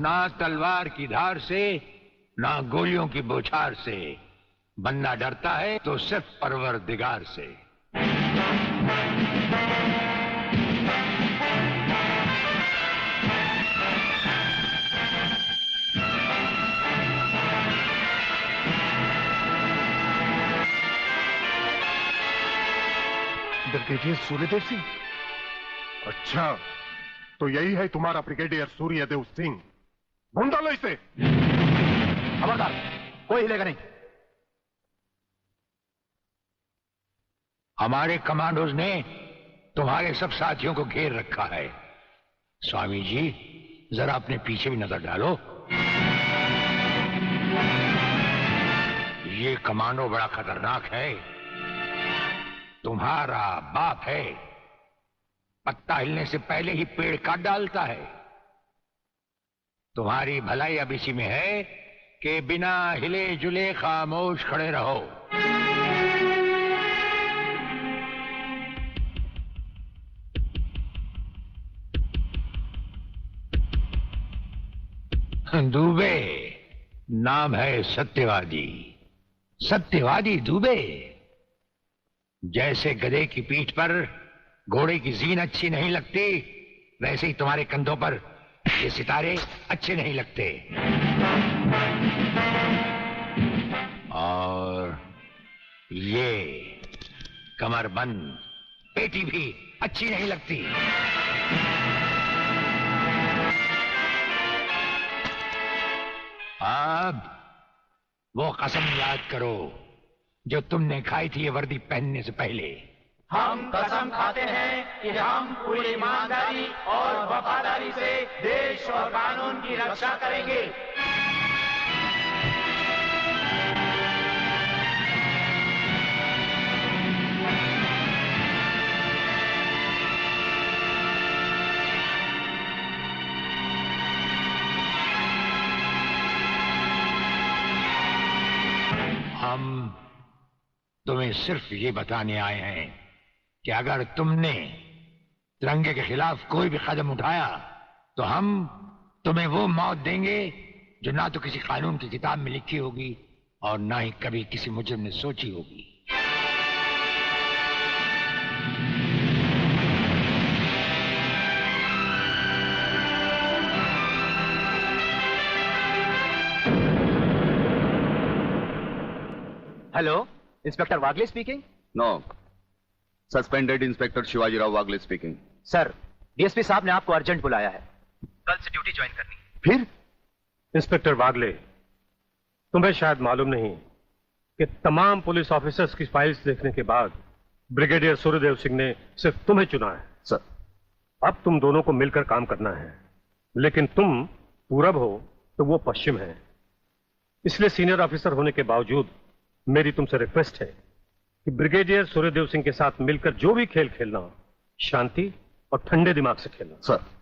ना तलवार की धार से, ना गोलियों की बौछार से। बनना डरता है तो सिर्फ परवरदिगार से। ब्रिगेडियर सूर्यदेव सिंह? अच्छा, तो यही है तुम्हारा ब्रिगेडियर सूर्यदेव सिंह। ढूंढ लो इसे। खबरदार, कोई हिलेगा नहीं। हमारे कमांडोज ने तुम्हारे सब साथियों को घेर रखा है। स्वामी जी, जरा अपने पीछे भी नजर डालो। ये कमांडो बड़ा खतरनाक है। तुम्हारा बाप है, पत्ता हिलने से पहले ही पेड़ काट डालता है। तुम्हारी भलाई अब इसी में है कि बिना हिले जुले खामोश खड़े रहो। दुबे नाम है सत्यवादी। सत्यवादी दुबे। जैसे गधे की पीठ पर घोड़े की जीन अच्छी नहीं लगती, वैसे ही तुम्हारे कंधों पर ये सितारे अच्छे नहीं लगते। और ये कमरबंद पेटी भी अच्छी नहीं लगती। अब वो कसम याद करो जो तुमने खाई थी ये वर्दी पहनने से पहले। हम कसम खाते हैं कि हम पूरी ईमानदारी और वफादारी से देश और कानून की रक्षा करेंगे। हम तुम्हें सिर्फ ये बताने आए हैं कि अगर तुमने तिरंगे के खिलाफ कोई भी कदम उठाया तो हम तुम्हें वो मौत देंगे जो ना तो किसी कानून की किताब में लिखी होगी और ना ही कभी किसी मुजरिम ने सोची होगी। Hello, inspector Wagle speaking. No, suspended inspector Shivaji Rao Wagle speaking. Sir, DSP साहब ने आपको अर्जेंट बुलाया है। कल से ड्यूटी ज्वाइन करनी है। फिर? इंस्पेक्टर वागले, तुम्हें शायद मालूम नहीं कि तमाम पुलिस ऑफिसर्स की फाइल्स देखने के बाद ब्रिगेडियर सूर्यदेव सिंह ने सिर्फ तुम्हें चुना है। सर, अब तुम दोनों को मिलकर काम करना है, लेकिन तुम पूरब हो तो वो पश्चिम है। इसलिए सीनियर ऑफिसर होने के बावजूद मेरी तुमसे रिक्वेस्ट है कि ब्रिगेडियर सूर्यदेव सिंह के साथ मिलकर जो भी खेल खेलना हो, शांति और ठंडे दिमाग से खेलना। सर।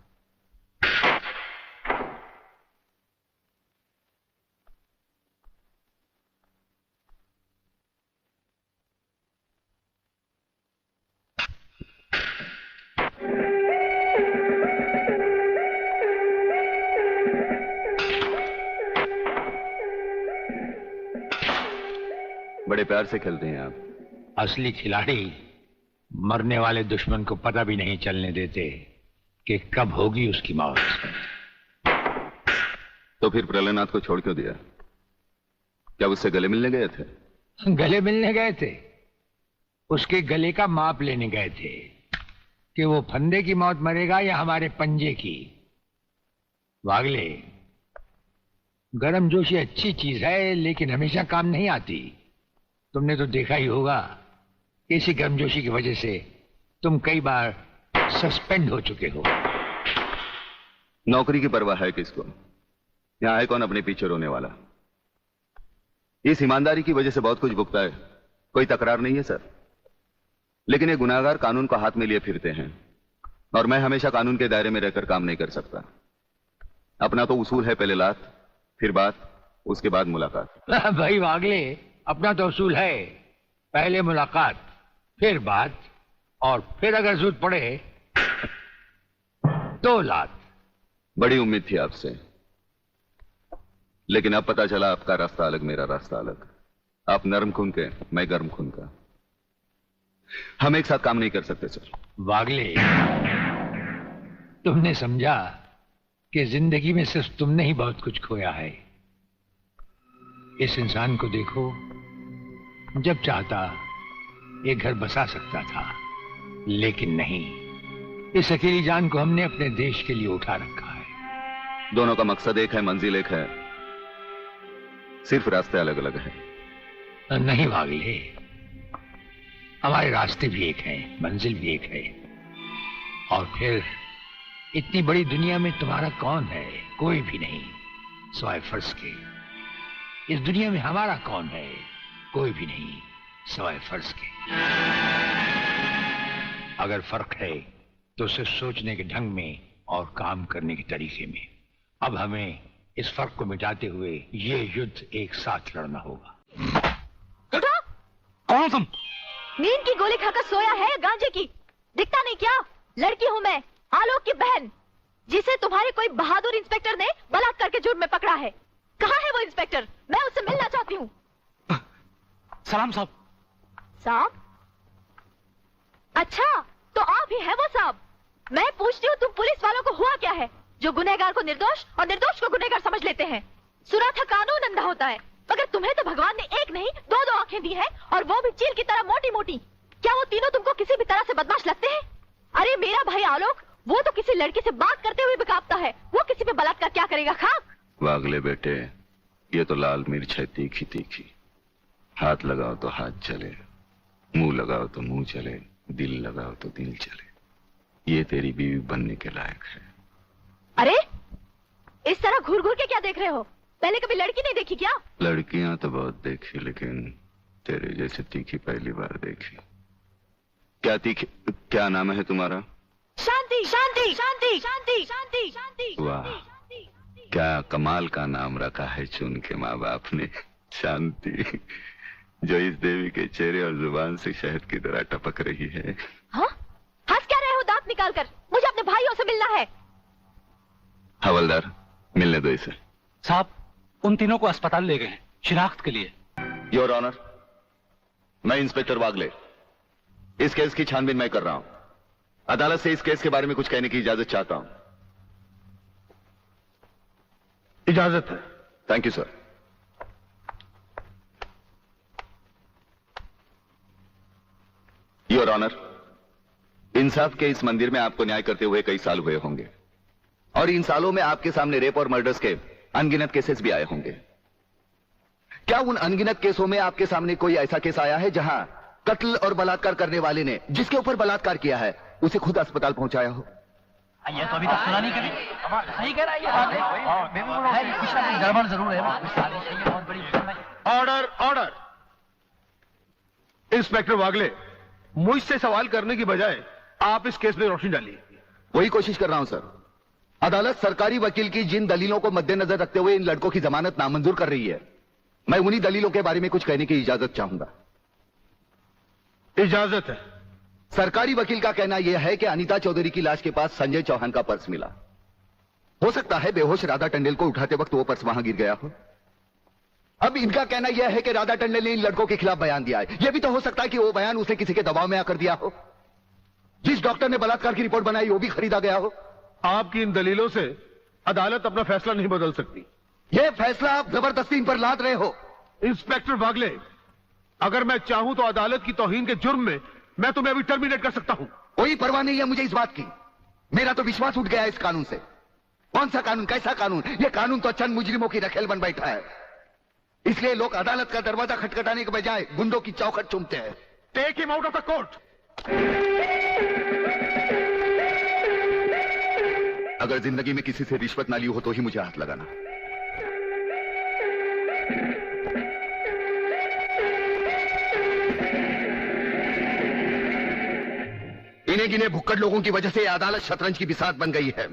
बड़े प्यार से खेलते हैं आप। असली खिलाड़ी मरने वाले दुश्मन को पता भी नहीं चलने देते कि कब होगी उसकी मौत। तो फिर प्रलयनाथ को छोड़ क्यों दिया? क्या उससे गले मिलने गए थे? गले मिलने गए थे? उसके गले का माप लेने गए थे कि वो फंदे की मौत मरेगा या हमारे पंजे की। वागले, गर्मजोशी अच्छी चीज है लेकिन हमेशा काम नहीं आती। तुमने तो देखा ही होगा कि इसी गर्मजोशी की वजह से तुम कई बार सस्पेंड हो चुके हो। नौकरी की परवाह है किसको? यहां है कौन अपने पीछे रोने वाला? इस ईमानदारी की वजह से बहुत कुछ भुगता है, कोई तकरार नहीं है सर। लेकिन ये गुनाहगार कानून को हाथ में लिए फिरते हैं और मैं हमेशा कानून के दायरे में रहकर काम नहीं कर सकता। अपना तो उसूल है, पहले लात फिर बात, उसके बाद मुलाकात। भाई वागले, अपना तो उसूल है, पहले मुलाकात फिर बात और फिर अगर जरूरत पड़े तो लात। बड़ी उम्मीद थी आपसे, लेकिन अब पता चला आपका रास्ता अलग, मेरा रास्ता अलग। आप नरम खून के, मैं गर्म खून का। हम एक साथ काम नहीं कर सकते सर। वागले, तुमने समझा कि जिंदगी में सिर्फ तुमने ही बहुत कुछ खोया है। इस इंसान को देखो, जब चाहता एक घर बसा सकता था, लेकिन नहीं। इस अकेली जान को हमने अपने देश के लिए उठा रखा है। दोनों का मकसद एक है, मंजिल एक है, सिर्फ रास्ते अलग अलग हैं। नहीं वागले, हमारे रास्ते भी एक हैं, मंजिल भी एक है। और फिर इतनी बड़ी दुनिया में तुम्हारा कौन है? कोई भी नहीं, सिवाय फर्ज के। इस दुनिया में हमारा कौन है? कोई भी नहीं, सिवाय फर्ज के। अगर फर्क है तो सिर्फ सोचने के ढंग में और काम करने के तरीके में। अब हमें इस फर्क को मिटाते हुए ये युद्ध एक साथ लड़ना होगा। उठो! कौन तुम? नींद की गोली खाकर सोया है गांजे की? दिखता नहीं क्या? लड़की हूँ मैं, आलोक की बहन, जिसे तुम्हारे कोई बहादुर इंस्पेक्टर ने बलात्कार के जुर्म में पकड़ा है। कहाँ है वो इंस्पेक्टर? मैं उससे मिलना चाहती हूँ। सलाम साहब। साहब? अच्छा, तो आप ही है वो साहब। मैं पूछती हूँ, तुम पुलिस वालों को हुआ क्या है जो गुनहगार को निर्दोष और निर्दोष को गुनहगार समझ लेते हैं? सुना था कानून अंधा होता है, मगर तुम्हें तो भगवान ने एक नहीं दो दो आंखें दी है, और वो भी चील की तरह मोटी मोटी। क्या वो तीनों तुमको किसी भी तरह से बदमाश लगते हैं? अरे मेरा भाई आलोक, वो तो किसी लड़की से बात करते हुए भी कांपता है। वो किसी पे बलात्कार क्या करेगा? खाक। वागले बेटे, ये तो लाल मिर्च है, तीखी तीखी। हाथ लगाओ तो हाथ चले, मुंह लगाओ तो मुंह चले, दिल लगाओ तो दिल चले। ये तेरी बीवी बनने के लायक है। अरे इस तरह घूर घूर के क्या देख रहे हो? पहले कभी लड़की नहीं देखी क्या? लड़कियां तो बहुत देखी, लेकिन तेरे जैसे तीखी पहली बार देखी। क्या तीखी? क्या नाम है तुम्हारा? शांति शांति शांति शांति शांति शांति। वाह, क्या कमाल का नाम रखा है चुन के माँ बाप ने, शांति, जो इस देवी के चेहरे और जुबान से शहद की तरह टपक रही है। हाँ? हंस क्या रहे हो दांत निकाल कर? मुझे अपने भाइयों से मिलना है। हवलदार, मिलने दो इसे। साहब, उन तीनों को अस्पताल ले गए हैं शिनाख्त के लिए। योर ऑनर, मैं इंस्पेक्टर वागले, इस केस की छानबीन मैं कर रहा हूं। अदालत से इस केस के बारे में कुछ कहने की इजाजत चाहता हूं। इजाजत है। Thank you sir. Your honour, इंसाफ के इस मंदिर में आपको न्याय करते हुए कई साल हुए होंगे, और इन सालों में आपके सामने रेप और मर्डर्स के अनगिनत केसेस भी आए होंगे। क्या उन अनगिनत केसों में आपके सामने कोई ऐसा केस आया है जहां कत्ल और बलात्कार करने वाले ने जिसके ऊपर बलात्कार किया है उसे खुद अस्पताल पहुंचाया हो? ये तो अभी तक सुना नहीं कभी। सही कह रहा है ये बात, गड़बड़ जरूर है। बहुत बड़ी ऑर्डर ऑर्डर। इंस्पेक्टर वागले, मुझसे सवाल करने की बजाय आप इस केस में रोशनी डालिए। वही कोशिश कर रहा हूं सर। अदालत सरकारी वकील की जिन दलीलों को मद्देनजर रखते हुए इन लड़कों की जमानत नामंजूर कर रही है, मैं उन्हीं दलीलों के बारे में कुछ कहने की इजाजत चाहूंगा। इजाजत है। सरकारी वकील का कहना यह है कि अनीता चौधरी की लाश के पास संजय चौहान का पर्स मिला। हो सकता है बेहोश राधा टंडेल को उठाते वक्त वो पर्स वहां गिर गया हो। अब इनका कहना यह है कि राधा टंडेल ने इन लड़कों के खिलाफ बयान दिया है। यह भी तो हो सकता है कि वो बयान उसे किसी के दबाव में आकर दिया हो। जिस डॉक्टर ने बलात्कार की रिपोर्ट बनाई वो भी खरीदा गया हो। आपकी इन दलीलों से अदालत अपना फैसला नहीं बदल सकती। यह फैसला आप जबरदस्ती इन पर लाद रहे हो। इंस्पेक्टर वागले, अगर मैं चाहूं तो अदालत की तौहीन के जुर्म में मैं तुम्हें अभी टर्मिनेट कर सकता हूं। कोई परवाह नहीं है मुझे इस बात की। मेरा तो विश्वास उठ गया इस कानून से। कौन सा कानून, कैसा कानून? यह कानून तो चंद मुजरिमों की रखेल बन बैठा है। इसलिए लोग अदालत का दरवाजा खटखटाने के बजाय गुंडों की चौखट चूमते हैं। Take him out of the court. अगर जिंदगी में किसी से रिश्वत ना ली हो तो ही मुझे हाथ लगाना। इन्हें गिने भुक्कड़ लोगों की वजह से अदालत शतरंज की बिसात बन गई है,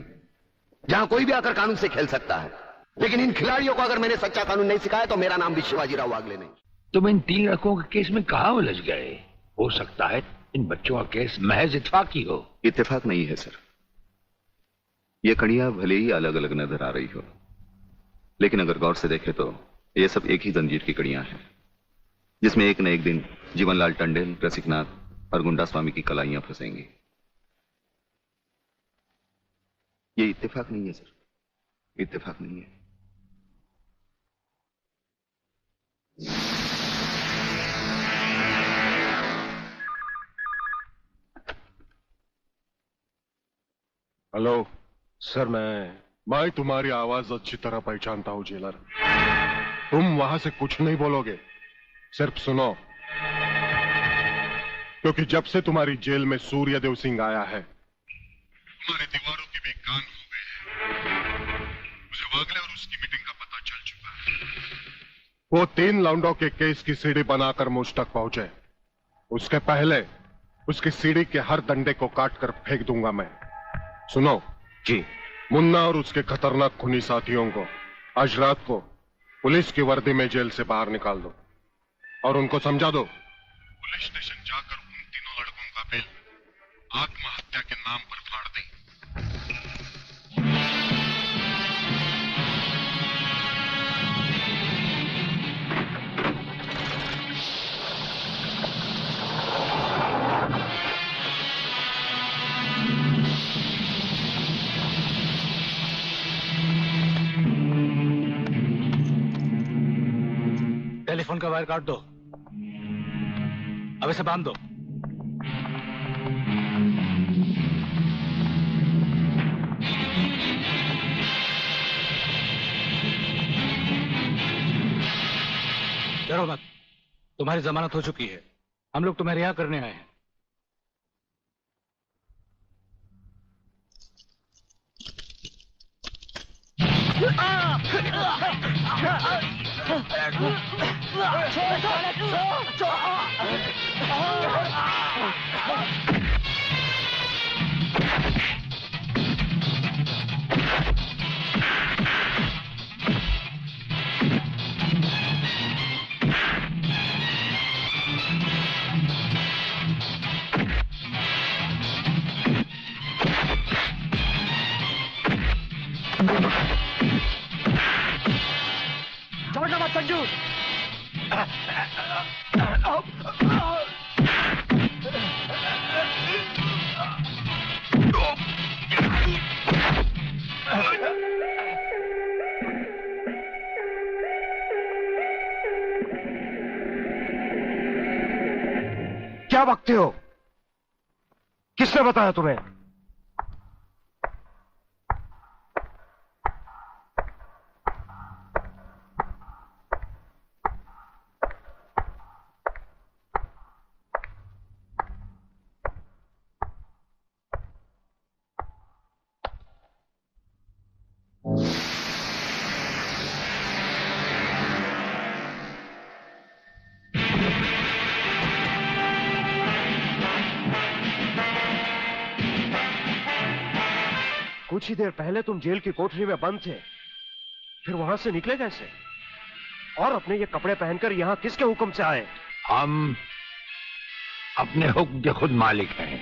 जहां कोई भी आकर कानून से खेल सकता है। लेकिन इन खिलाड़ियों को अगर मैंने सच्चा कानून नहीं सिखाया तो मेरा नाम भी शिवाजीराव वागले नहीं। तुम इन 3 लड़कों के केस में कहां उलझ गए? हो सकता है इन बच्चों का केस महज इत्तेफाकी हो। इत्तेफाक नहीं है सर। ये कड़ियां भले ही अलग अलग नजर आ रही हो, लेकिन अगर गौर से देखें तो ये सब एक ही जंजीर की कड़ियां हैं, जिसमें एक न एक दिन जीवनलाल टंडन, रसिकनाथ और गुंडा स्वामी की कलाइयां फंसेंगी। ये इत्तेफाक नहीं है सर, इत्तेफाक नहीं है। हेलो सर, मैं तुम्हारी आवाज अच्छी तरह पहचानता हूं जेलर। तुम वहां से कुछ नहीं बोलोगे, सिर्फ सुनो, क्योंकि जब से तुम्हारी जेल में सूर्यदेव सिंह आया है तुम्हारी दीवारों के भी कान हो गए हैं। मुझे वागले और उसकी मीटिंग का पता चल चुका है। वो 3 लौंडों के केस की सीढ़ी बनाकर मुझ तक पहुंचे, उसके पहले उसकी सीढ़ी के हर डंडे को काटकर फेंक दूंगा मैं। सुनो जी। मुन्ना और उसके खतरनाक खूनी साथियों को आज रात को पुलिस की वर्दी में जेल से बाहर निकाल दो और उनको समझा दो पुलिस स्टेशन जाकर उन तीनों लड़कों का बिल आत्महत्या के नाम पर फाड़ दें। टेलीफोन का वायर काट दो, अब इसे बांध दो। डरो मत, तुम्हारी जमानत हो चुकी है, हम लोग तुम्हें रिहा करने आए हैं। छोड़ना मत संजू। क्या बकते हो? किसने बताया तुम्हें? कुछ ही देर पहले तुम जेल की कोठरी में बंद थे, फिर वहां से निकले कैसे? और अपने ये कपड़े पहनकर यहां किसके हुक्म से आए? हम अपने हुक्म के खुद मालिक हैं।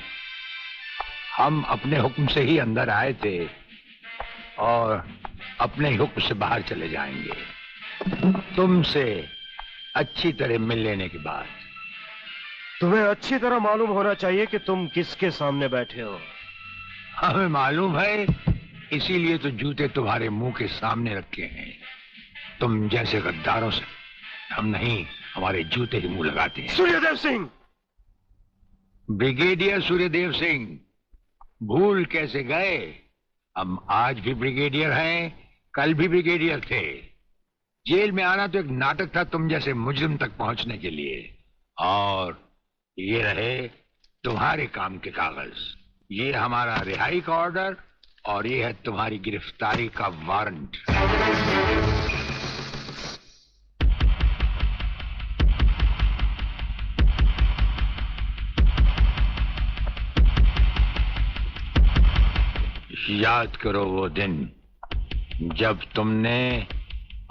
हम अपने हुक्म से ही अंदर आए थे और अपने हुक्म से बाहर चले जाएंगे। तुमसे अच्छी तरह मिल लेने के बाद। तुम्हें अच्छी तरह मालूम होना चाहिए कि तुम किसके सामने बैठे हो। हमें मालूम है, इसीलिए तो जूते तुम्हारे मुंह के सामने रखे हैं। तुम जैसे गद्दारों से हम नहीं, हमारे जूते ही मुंह लगाते हैं। सूर्यदेव सिंह! ब्रिगेडियर सूर्यदेव सिंह, भूल कैसे गए? हम आज भी ब्रिगेडियर हैं, कल भी ब्रिगेडियर थे। जेल में आना तो एक नाटक था तुम जैसे मुजरिम तक पहुंचने के लिए। और ये रहे तुम्हारे काम के कागज। ये हमारा रिहाई का ऑर्डर और ये है तुम्हारी गिरफ्तारी का वारंट। याद करो वो दिन जब तुमने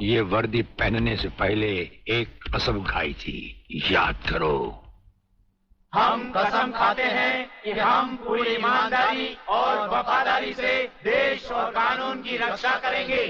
ये वर्दी पहनने से पहले एक कसम खाई थी। याद करो। हम कसम खाते हैं कि हम पूरी ईमानदारी और वफादारी से देश और कानून की रक्षा करेंगे।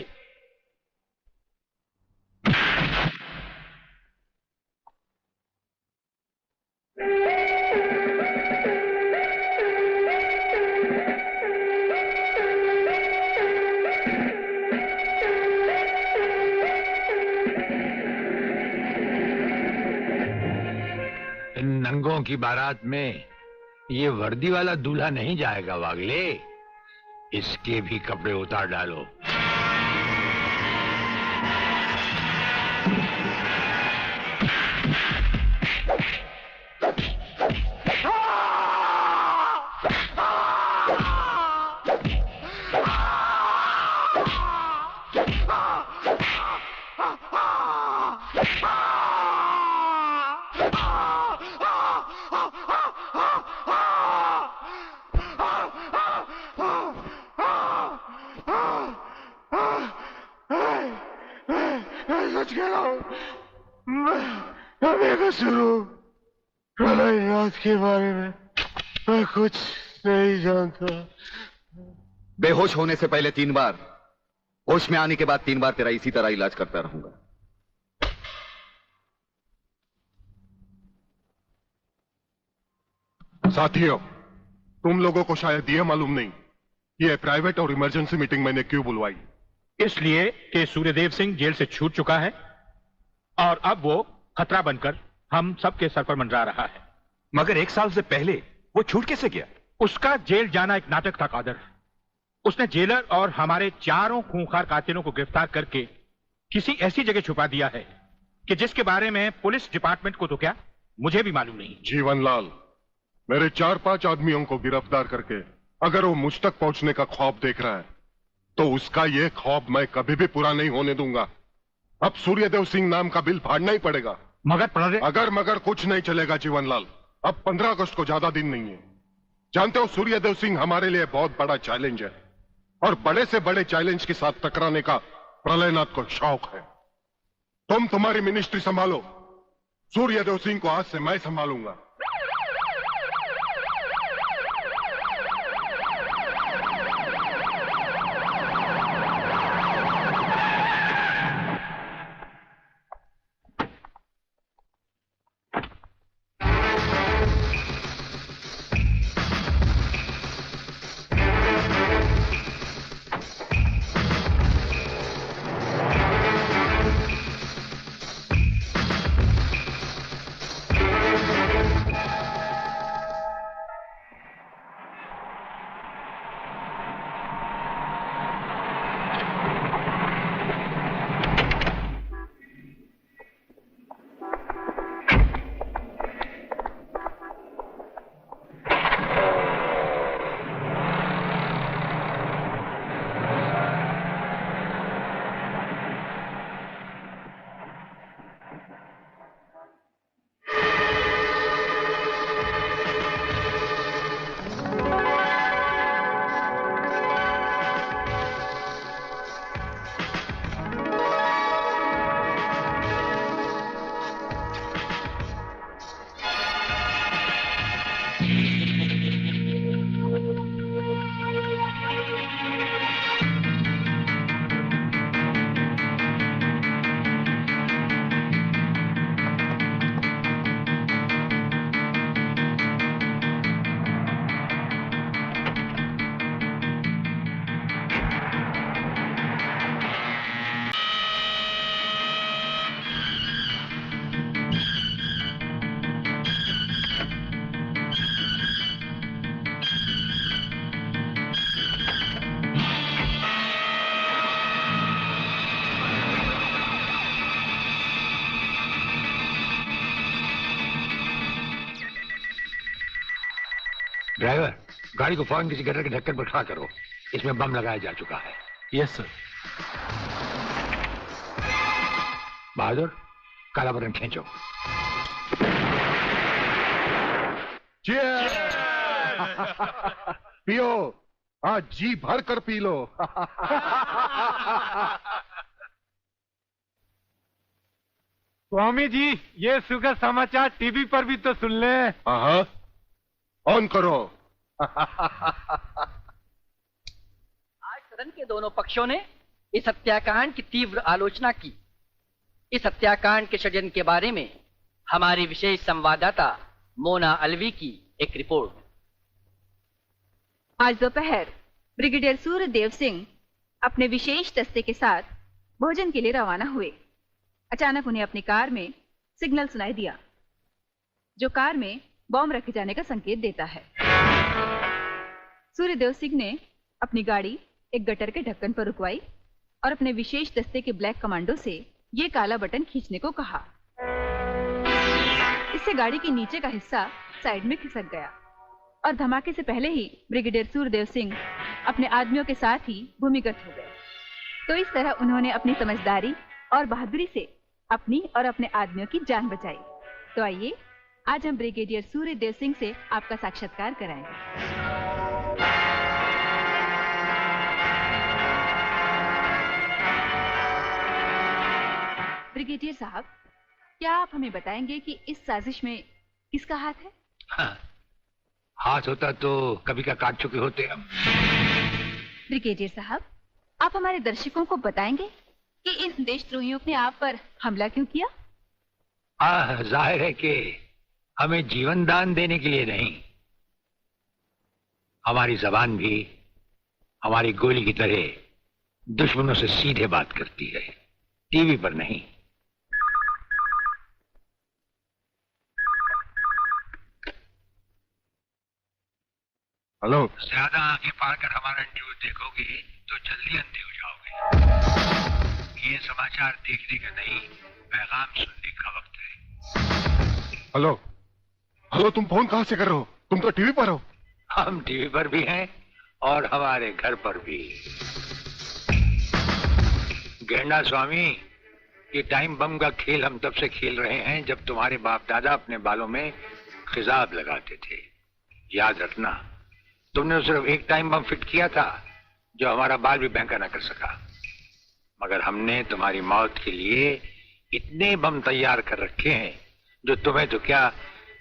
बहुओं की बारात में ये वर्दी वाला दूल्हा नहीं जाएगा वागले। इसके भी कपड़े उतार डालो। सच कह रहा हूं, मैं बेकसूर हूं। प्रलयनाथ के बारे में मैं कुछ नहीं जानता। बेहोश होने से पहले 3 बार, होश में आने के बाद 3 बार तेरा इसी तरह इलाज करता रहूंगा। साथियों, तुम लोगों को शायद यह मालूम नहीं कि यह प्राइवेट और इमरजेंसी मीटिंग मैंने क्यों बुलवाई। इसलिए कि सूर्यदेव सिंह जेल से छूट चुका है और अब वो खतरा बनकर हम सबके सर पर मंडरा रहा है। मगर 1 साल से पहले वो छूट कैसे गया? उसका जेल जाना एक नाटक था कादर। उसने जेलर और हमारे 4 खूंखार कातिलों को गिरफ्तार करके किसी ऐसी जगह छुपा दिया है कि जिसके बारे में पुलिस डिपार्टमेंट को तो क्या, मुझे भी मालूम नहीं। जीवनलाल, मेरे 4-5 आदमियों को गिरफ्तार करके अगर वो मुझ तक पहुंचने का ख्वाब देख रहा है तो उसका ये ख्वाब मैं कभी भी पूरा नहीं होने दूंगा। अब सूर्यदेव सिंह नाम का बिल फाड़ना ही पड़ेगा। मगर कुछ नहीं चलेगा जीवनलाल। अब 15 अगस्त को ज्यादा दिन नहीं है। जानते हो, सूर्यदेव सिंह हमारे लिए बहुत बड़ा चैलेंज है और बड़े से बड़े चैलेंज के साथ टकराने का प्रलयनाथ को शौक है। तुम तुम्हारी मिनिस्ट्री संभालो, सूर्यदेव सिंह को आज से मैं संभालूंगा। ड्राइवर, गाड़ी को फौरन किसी गटर के ढक्कन पर खड़ा करो। इसमें बम लगाया जा चुका है। Yes sir. बहादुर, काला बटन खींचो। पियो, आज जी भर कर पी लो। स्वामी जी, ये सुखद समाचार टीवी पर भी तो सुन ले। हाँ, ऑन करो। आज सदन के दोनों पक्षों ने इस हत्याकांड की तीव्र आलोचना की। इस हत्याकांड के षड्यंत्र के बारे में हमारी विशेष संवाददाता मोना अलवी की एक रिपोर्ट। आज दोपहर ब्रिगेडियर सूर्यदेव सिंह अपने विशेष दस्ते के साथ भोजन के लिए रवाना हुए। अचानक उन्हें अपनी कार में सिग्नल सुनाई दिया। जो कार में बॉम्ब रखे जाने का संकेत देता है। सूर्यदेव सिंह ने अपनी गाड़ी एक गटर के ढक्कन पर रुकवाई और अपने विशेष दस्ते के ब्लैक कमांडो से ये काला बटन खींचने को कहा। इससे गाड़ी के नीचे का हिस्सा साइड में खिसक गया और धमाके से पहले ही ब्रिगेडियर सूर्यदेव सिंह अपने आदमियों के साथ ही भूमिगत हो गए। तो इस तरह उन्होंने अपनी समझदारी और बहादुरी से अपनी और अपने आदमियों की जान बचाई। तो आइए आज हम ब्रिगेडियर सूर्यदेव सिंह से आपका साक्षात्कार कराएंगे। ब्रिगेडियर साहब, क्या आप हमें बताएंगे कि इस साजिश में किसका हाथ है? हाँ, हाथ होता तो कभी का काट चुके होते हम। ब्रिगेडियर साहब, आप हमारे दर्शकों को बताएंगे कि इन देशद्रोहियों ने आप पर हमला क्यों किया? जाहिर है कि हमें जीवन दान देने के लिए नहीं, हमारी जबान भी हमारी गोली की तरह दुश्मनों से सीधे बात करती है, टीवी पर नहीं। हेलो। ज्यादा आंखें फाड़ कर हमारा न्यूज देखोगे तो जल्दी अंधे हो जाओगे। ये समाचार देखने का नहीं, पैगाम सुनने का वक्त है। हेलो हेलो, तुम फोन कहां से कर रहे हो? तुम तो टीवी पर हो। हम टीवी पर भी हैं और हमारे घर पर भी। गेंडा स्वामी, ये टाइम बम का खेल हम तब से खेल रहे हैं जब तुम्हारे बाप दादा अपने बालों में खिजाब लगाते थे। याद रखना, तुमने सिर्फ एक टाइम बम फिट किया था जो हमारा बाल भी बैंका ना कर सका, मगर हमने तुम्हारी मौत के लिए इतने बम तैयार कर रखे हैं जो तुम्हें तो क्या,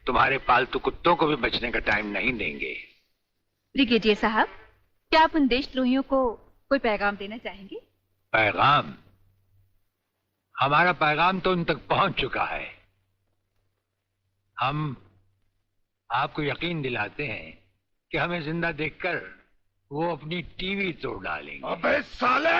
तुम्हारे पालतू कुत्तों को भी बचने का टाइम नहीं देंगे। ब्रिगेडियर साहब, क्या आप उन देशद्रोहियों को कोई पैगाम देना चाहेंगे? पैगाम? हमारा पैगाम तो उन तक पहुंच चुका है। हम आपको यकीन दिलाते हैं कि हमें जिंदा देखकर वो अपनी टीवी तोड़ डालेंगे। अबे साले!